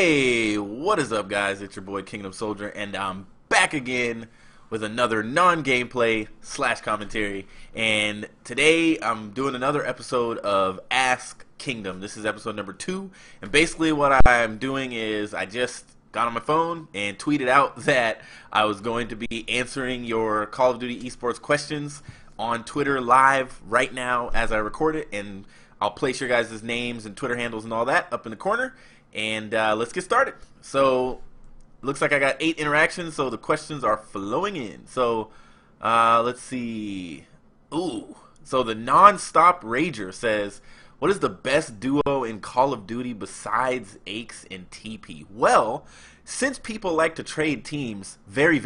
Hey, what is up, guys? It's your boy Kingdom Soldier, and I'm back again with another non-gameplay slash commentary. And today I'm doing another episode of Ask Kingdom. This is episode number 2, and basically what I'm doing is I just got on my phone and tweeted out that I was going to be answering your Call of Duty Esports questions on Twitter live right now as I record it, and I'll place your guys' names and Twitter handles and all that up in the corner. And let's get started. So, looks like I got 8 interactions, so the questions are flowing in. So, let's see. Ooh. So, the Non-Stop Rager says, what is the best duo in Call of Duty besides Aches and TP? Well, since people like to trade teams very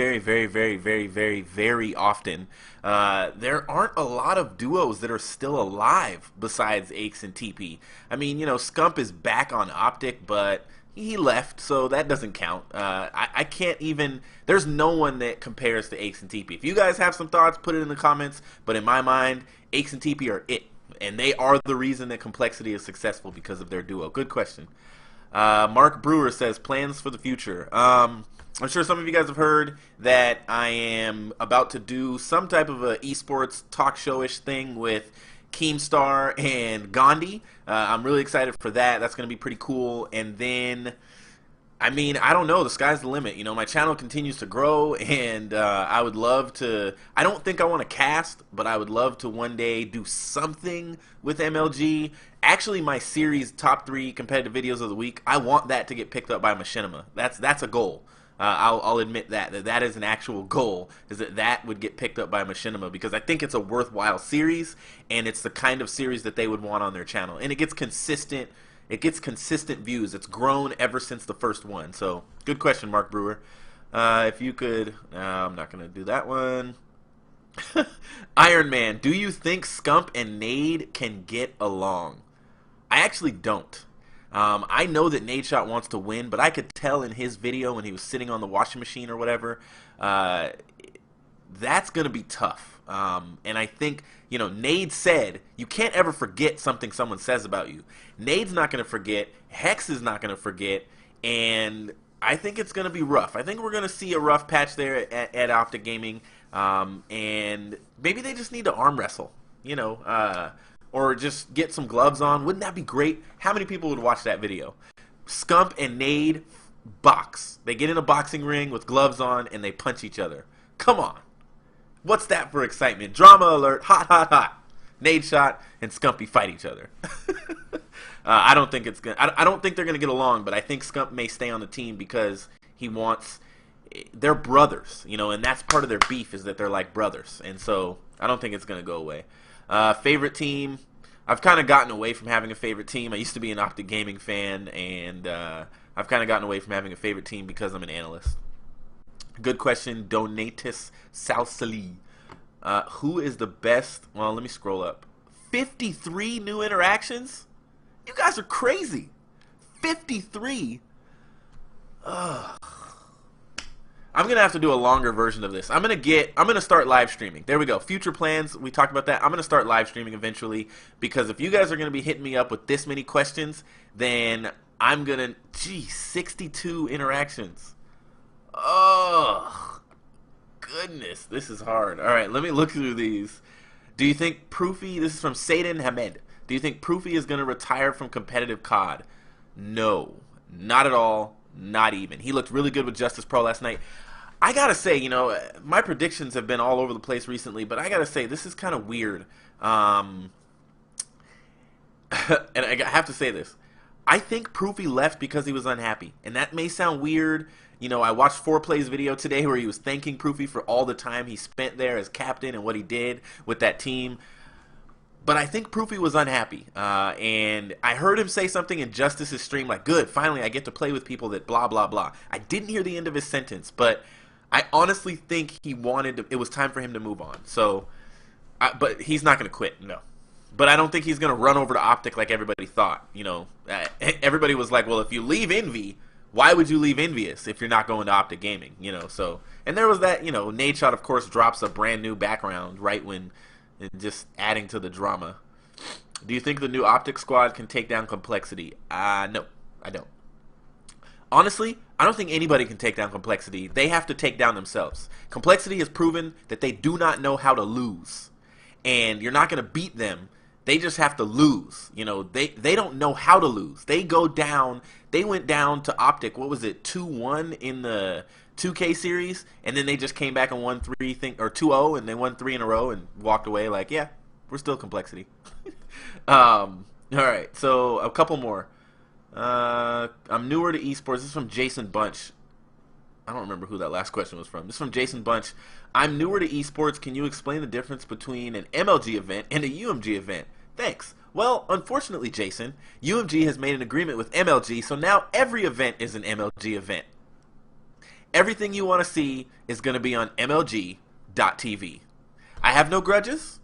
often, there aren't a lot of duos that are still alive besides Aches and TP. I mean, you know, Scump is back on Optic, but he left, so that doesn't count. I can't even... There's no one that compares to Aches and TP. If you guys have some thoughts, put it in the comments, but in my mind, Aches and TP are it. And they are the reason that Complexity is successful, because of their duo. Good question. Mark Brewer says, plans for the future. I'm sure some of you guys have heard that I am about to do some type of a esports talk show-ish thing with Keemstar and Gandhi. I'm really excited for that. That's going to be pretty cool. And then, I mean, I don't know. The sky's the limit. You know, my channel continues to grow, and I would love to... I don't think I want to cast, but I would love to one day do something with MLG. Actually, my series, Top 3 Competitive Videos of the Week, I want that to get picked up by Machinima. That's a goal. I'll admit that is an actual goal, is that would get picked up by Machinima, because I think it's a worthwhile series, and it's the kind of series that they would want on their channel. And it gets consistent... It gets consistent views. It's grown ever since the first one. So, good question, Mark Brewer. If you could... I'm not going to do that one. Iron Man, do you think Scump and Nade can get along? I actually don't. I know that Nadeshot wants to win, but I could tell in his video when he was sitting on the washing machine or whatever, that's going to be tough. And I think, you know, Nade said, you can't ever forget something someone says about you. Nade's not going to forget. Hex is not going to forget. And I think it's going to be rough. I think we're going to see a rough patch there at Optic Gaming. And maybe they just need to arm wrestle, you know, or just get some gloves on. Wouldn't that be great? How many people would watch that video? Scump and Nade box. They get in a boxing ring with gloves on and they punch each other. Come on. What's that for excitement? Drama alert. Hot, hot, hot. Nadeshot and Scumpy fight each other. I don't think it's gonna. I don't think they're gonna get along. But I think Scump may stay on the team because he wants. They're brothers, you know, and that's part of their beef, is that they're like brothers. And so I don't think it's gonna go away. Favorite team. I've kind of gotten away from having a favorite team. I used to be an Optic Gaming fan, and I've kind of gotten away from having a favorite team because I'm an analyst. Good question, Donatus Salsali. Who is the best? Well, let me scroll up. 53 new interactions? You guys are crazy. 53? Ugh. I'm going to have to do a longer version of this. I'm going to start live streaming. There we go. Future plans, we talked about that. I'm going to start live streaming eventually, because if you guys are going to be hitting me up with this many questions, then I'm going to, 62 interactions. Oh, goodness, this is hard. All right, let me look through these. Do you think Proofy, this is from Seydan Hamed, do you think Proofy is going to retire from competitive COD? No, not at all, not even. He looked really good with Justice Pro last night. I got to say, you know, my predictions have been all over the place recently, but I got to say, this is kind of weird. And I have to say this. I think Proofy left because he was unhappy, and that may sound weird. You know, I watched 4Play's video today where he was thanking Proofy for all the time he spent there as captain and what he did with that team. But I think Proofy was unhappy, and I heard him say something in Justice's stream like, good, finally I get to play with people that blah, blah, blah. I didn't hear the end of his sentence, but I honestly think he wanted to, it was time for him to move on. So, but he's not going to quit, no. But I don't think he's going to run over to Optic like everybody thought. You know, everybody was like, well, if you leave Envy, why would you leave Envious if you're not going to Optic Gaming? You know, so, and there was that, you know, Nadeshot, of course, drops a brand new background right when, just adding to the drama. Do you think the new Optic squad can take down Complexity? No, I don't. Honestly, I don't think anybody can take down Complexity. They have to take down themselves. Complexity has proven that they do not know how to lose. And you're not going to beat them. They just have to lose. You know, they don't know how to lose. They go down. They went down to Optic. What was it? 2-1 in the 2K series, and then they just came back and won 2-0, and they won 3 in a row and walked away like, yeah, we're still Complexity. All right, so a couple more. I'm newer to esports. This is from Jason Bunch. I don't remember who that last question was from. This is from Jason Bunch. I'm newer to esports. Can you explain the difference between an MLG event and a UMG event? Thanks. Well, unfortunately, Jason, UMG has made an agreement with MLG, so now every event is an MLG event. Everything you want to see is going to be on MLG.tv. I have no grudges,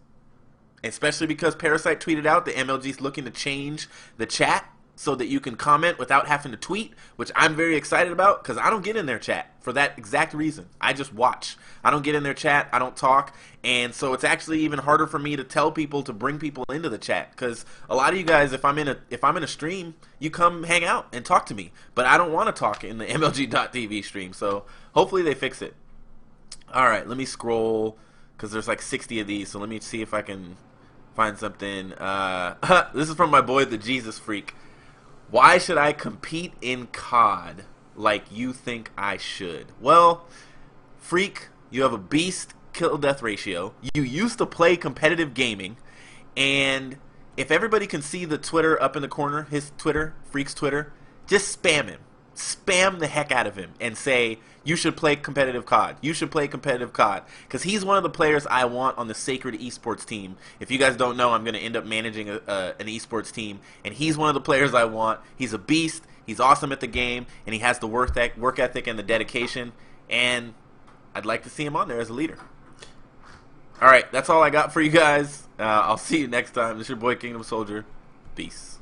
especially because Parasite tweeted out that MLG is looking to change the chat so that you can comment without having to tweet, which I'm very excited about because I don't get in their chat for that exact reason. I just watch. I don't get in their chat. I don't talk. And so it's actually even harder for me to tell people to bring people into the chat because a lot of you guys, if I'm in a stream, you come hang out and talk to me. But I don't want to talk in the MLG.tv stream. So hopefully they fix it. All right, let me scroll because there's like 60 of these. So let me see if I can find something. This is from my boy, the Jesus Freak. Why should I compete in COD like you think I should? Well, Freak, you have a beast kill-death ratio. You used to play competitive gaming. And if everybody can see the Twitter up in the corner, his Twitter, Freak's Twitter, just spam him. Spam the heck out of him and say, you should play competitive COD. You should play competitive COD. Because he's one of the players I want on the Sacred Esports team. If you guys don't know, I'm going to end up managing an esports team. And he's one of the players I want. He's a beast. He's awesome at the game. And he has the work ethic and the dedication. And I'd like to see him on there as a leader. Alright, that's all I got for you guys. I'll see you next time. This is your boy, Kingdom Soldier. Peace.